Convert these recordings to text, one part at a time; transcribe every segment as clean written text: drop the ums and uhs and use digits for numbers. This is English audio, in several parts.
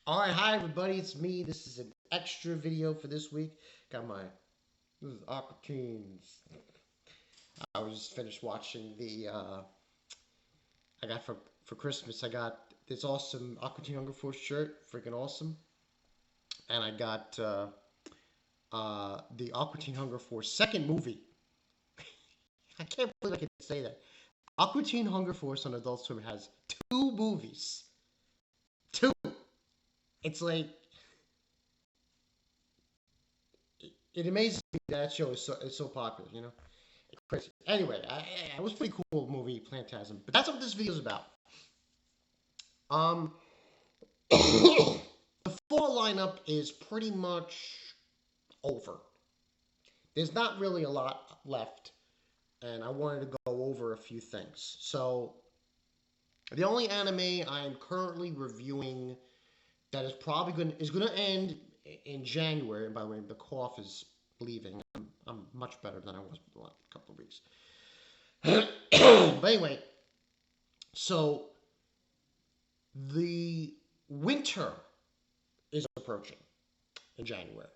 All right, hi everybody, it's me. This is an extra video for this week. Got my this is Aqua Teens. I was just finished watching the. I got for Christmas. I got this awesome Aqua Teen Hunger Force shirt, freaking awesome, and I got the Aqua Teen Hunger Force second movie. I can't believe I can say that. Aqua Teen Hunger Force on Adult Swim has two movies. Two. It's like it amazes me that show is so popular. Crazy. Anyway, it was a pretty cool movie, Plantasm. But that's what this video is about. Um, the fall lineup is pretty much over. There's not really a lot left, and I wanted to go over a few things. So, the only anime I'm currently reviewing that is gonna end in January. And by the way, the cough is leaving. I'm much better than I was the last couple of weeks. But anyway, so the winter is approaching in January.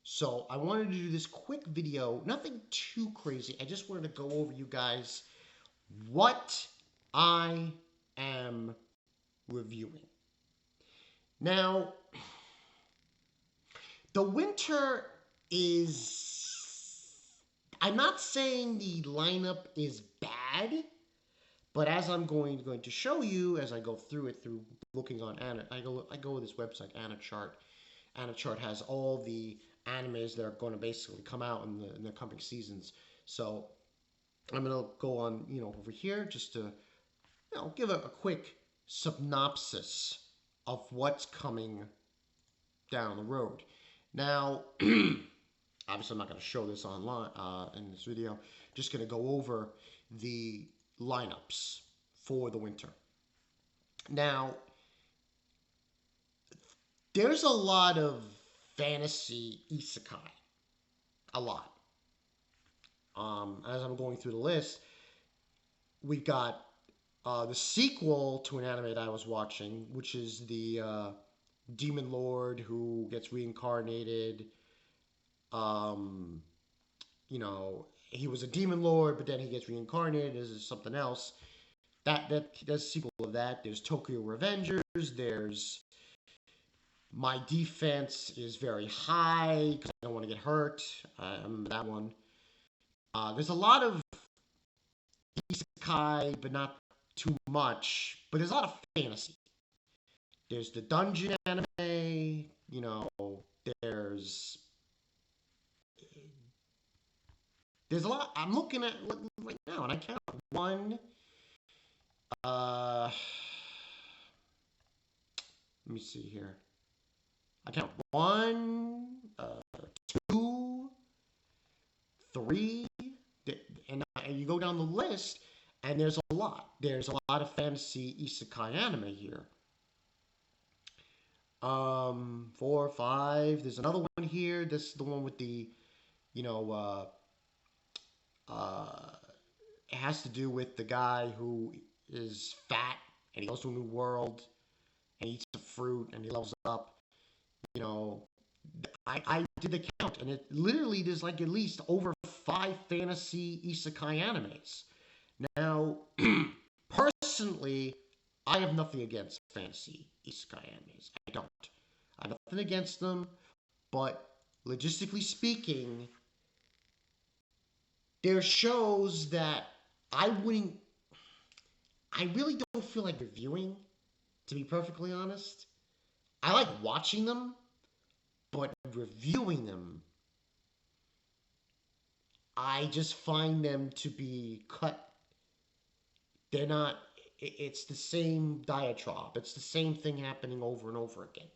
So I wanted to do this quick video, nothing too crazy. I just wanted to go over you guys what I am reviewing. Now, the winter is. I'm not saying the lineup is bad, but as I'm going to show you as I go through it through looking on Anna, I go with this website AniChart. AniChart has all the animes that are going to basically come out in the coming seasons. So I'm gonna go on over here just to give a quick synopsis of what's coming down the road. Now, obviously, I'm not going to show this online in this video. Just going to go over the lineups for the winter. Now, there's a lot of fantasy isekai. A lot. As I'm going through the list, we've got the sequel to an anime that I was watching, which is the Demon Lord who gets reincarnated. Um, he was a demon lord, but then he gets reincarnated as something else. That's a sequel of that. There's Tokyo Revengers. There's My Defense is Very High because I don't want to get hurt. That one. There's a lot of isekai, but not too much. But there's a lot of fantasy. There's the dungeon anime. There's there's a lot. I'm looking at right now, and I count one. Uh, Let me see here. I count one, two, three, and you go down the list, and there's a lot. There's a lot of fantasy isekai anime here. Four, five. There's another one here. This is the one with the, you know, it has to do with the guy who is fat and he goes to a new world and he eats a fruit and he levels up. You know, I did the count, and it literally there's like at least over five fantasy isekai animes. Now, personally, I have nothing against fantasy isekai animes. I don't. I have nothing against them, but logistically speaking, there shows that I wouldn't. I really don't feel like reviewing, to be perfectly honest. I like watching them, but reviewing them, I just find them to be cut. They're not. It's the same diatribe. It's the same thing happening over and over again.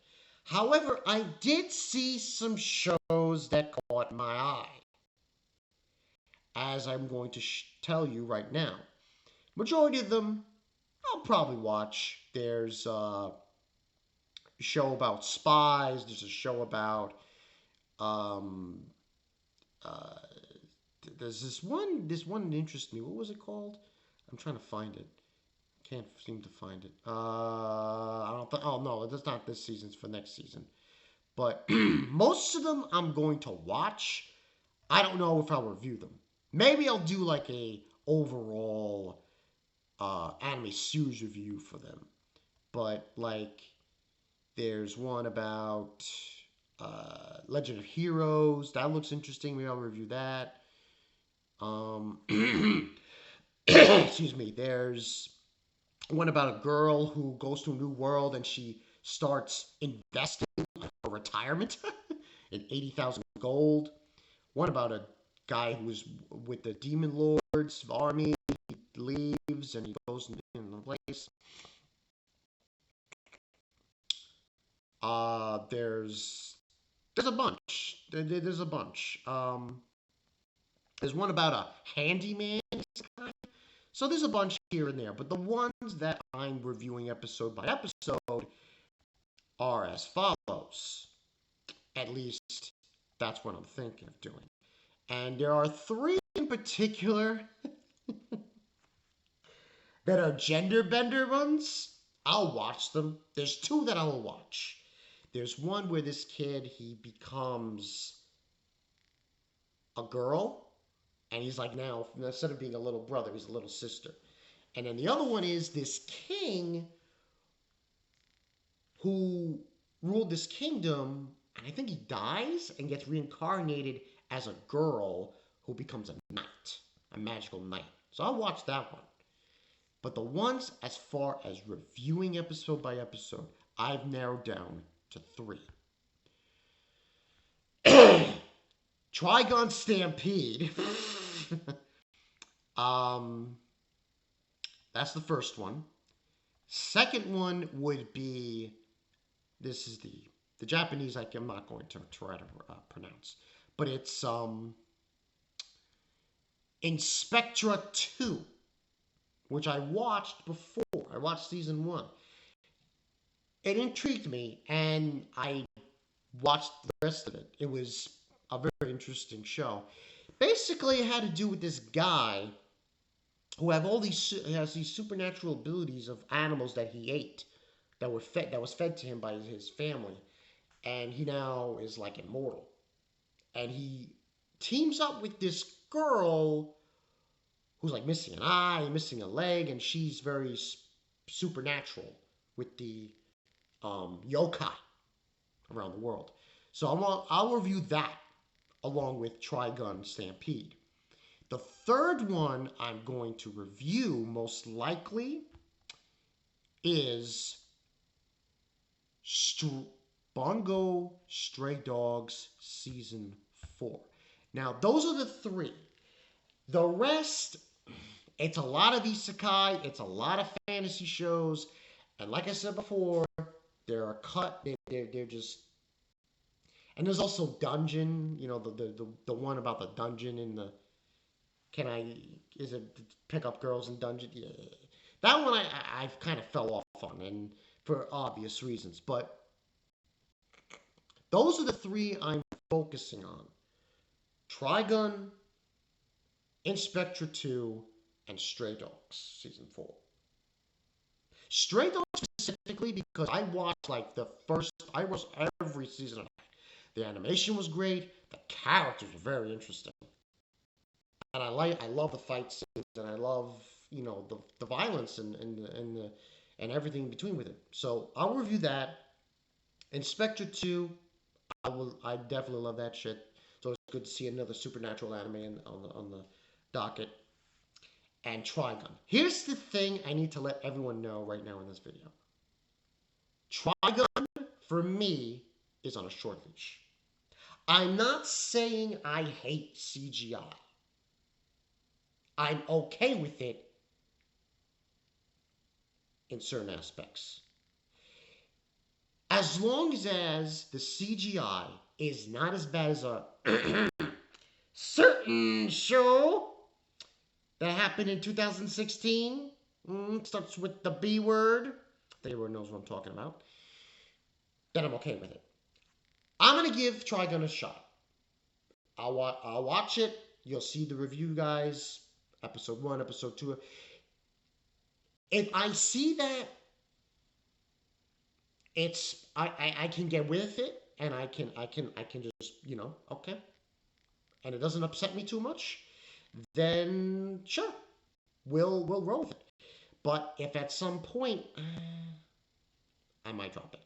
However, I did see some shows that caught my eye, as I'm going to tell you right now. Majority of them, I'll probably watch. There's a show about spies. There's a show about um, uh, there's this one that interests me. What was it called? I'm trying to find it. Can't seem to find it. I don't know. oh no, that's not this season. It's for next season. But most of them I'm going to watch. I don't know if I'll review them. Maybe I'll do like a overall anime series review for them. But like, there's one about Legend of Heroes. That looks interesting. Maybe I'll review that. Um, excuse me. There's one about a girl who goes to a new world and she starts investing for retirement in 80,000 gold. One about a guy who's with the Demon Lord's army. He leaves and he goes in the place. There's a bunch. There's a bunch. There's one about a handyman. So there's a bunch here and there, but the ones that I'm reviewing episode by episode are as follows. At least that's what I'm thinking of doing. And there are three in particular that are gender bender ones. I'll watch them. There's two that I will watch. There's one where this kid, he becomes a girl, and he's like now, instead of being a little brother, he's a little sister. And then the other one is this king who ruled this kingdom, and I think he dies and gets reincarnated as a girl who becomes a knight, a magical knight. So I'll watch that one. But the ones as far as reviewing episode by episode, I've narrowed down to three. Trigun Stampede. That's the first one. Second one would be, this is the Japanese, I'm not going to try to pronounce, but it's Inspectra 2, which I watched before. I watched season 1. It intrigued me, and I watched the rest of it. It was a very interesting show. Basically, it had to do with this guy who has these supernatural abilities of animals that he ate, that was fed to him by his family, and he now is like immortal. And he teams up with this girl who's like missing an eye, missing a leg, and she's very supernatural with the yokai around the world. So I'll review that along with Trigun Stampede. The third one I'm going to review most likely is Bungo Stray Dogs Season 4. Now, those are the three. The rest, it's a lot of isekai, it's a lot of fantasy shows, and like I said before, they're cut, they're just... And there's also Dungeon, you know, the one about the dungeon in the... Is it pick up girls in Dungeon? Yeah. That one I've kind of fell off on, and for obvious reasons. But those are the three I'm focusing on. Trigun, Inspectra 2, and Stray Dogs Season 4. Stray Dogs specifically because I watched every season of it. The animation was great. The characters were very interesting. And I love the fight scenes, and I love, you know, the violence and everything in between with it. So I'll review that. Inspector 2, I definitely love that shit. So it's good to see another supernatural anime on the docket. And Trigun. Here's the thing I need to let everyone know right now in this video. Trigun, for me, is on a short leash. I'm not saying I hate CGI. I'm okay with it in certain aspects. As long as the CGI is not as bad as a certain show that happened in 2016, starts with the B word, everyone knows what I'm talking about, then I'm okay with it. I'm going to give Trigun a shot. I'll watch it. You'll see the review, guys. Episode 1, Episode 2. If I see that I can get with it, and I can just, okay, and it doesn't upset me too much, then sure, we'll roll with it. But if at some point I might drop it.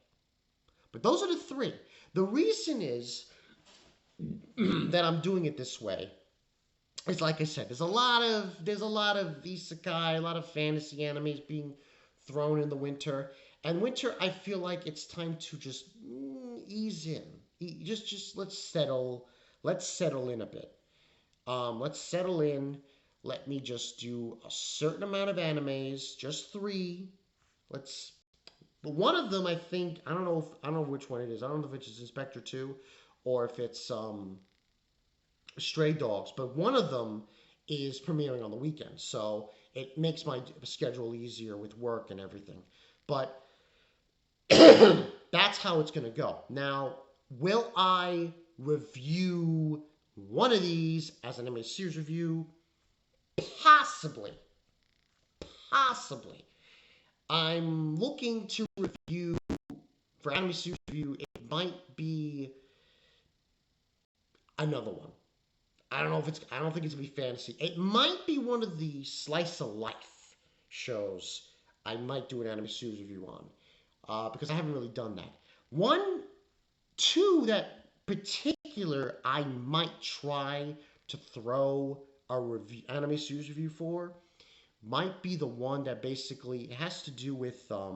But those are the three. The reason is that I'm doing it this way. It's like I said, there's a lot of isekai, a lot of fantasy animes being thrown in the winter. And winter, I feel like it's time to just ease in. Just let's settle in a bit. Let's settle in. Let me just do a certain amount of animes, just three. Let's. But one of them, I think, I don't know which one it is. I don't know if it's Inspector Two, or if it's Stray Dogs. But one of them is premiering on the weekend, so it makes my schedule easier with work and everything. But that's how it's going to go. Now, will I review one of these as an anime series review? Possibly. Possibly. I'm looking to review, for anime series review, it might be another one. I don't think it's gonna be fantasy. It might be one of the slice of life shows I might do an anime series review on. Because I haven't really done that. One, two that particular I might try to throw a review, anime series review for might be the one that basically it has to do with let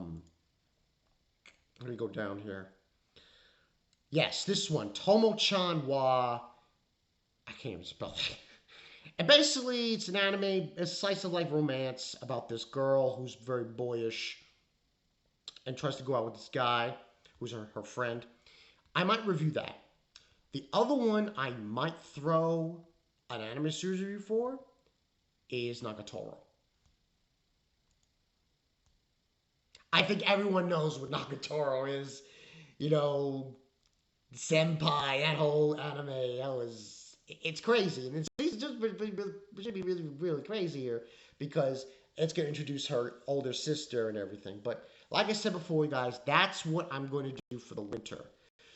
me go down here. Yes, this one, Tomo-chan wa, I can't even spell that. And basically, it's an anime, a slice of life romance about this girl who's very boyish and tries to go out with this guy who's her friend. I might review that. The other one I might throw an anime series review for is Nagatoro. I think everyone knows what Nagatoro is. You know, Senpai, that whole anime, it's crazy. And it's just it should be really, really crazy here because it's going to introduce her older sister and everything. But like I said before, guys, that's what I'm going to do for the winter.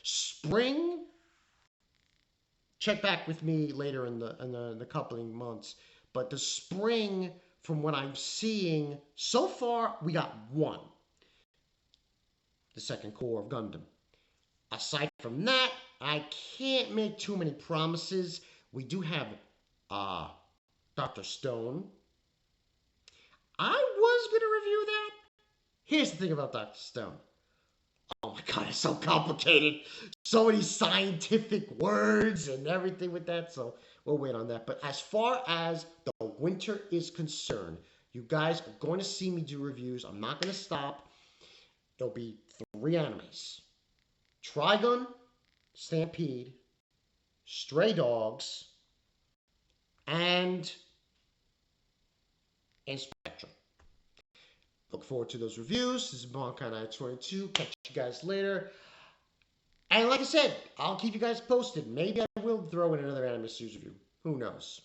Spring, check back with me later in the coupling months. But the spring, from what I'm seeing so far, we got one, the second core of Gundam. Aside from that, I can't make too many promises. We do have Dr. Stone. I was going to review that. Here's the thing about Dr. Stone. Oh my god, it's so complicated. So many scientific words and everything with that. So we'll wait on that. But as far as the winter is concerned, you guys are going to see me do reviews. I'm not going to stop. There'll be three animes: Trigun, Stampede, Stray Dogs, and Spectrum. Look forward to those reviews. This is Bonkai Night 22. Catch you guys later. And like I said, I'll keep you guys posted. Maybe I will throw in another anime series review. Who knows?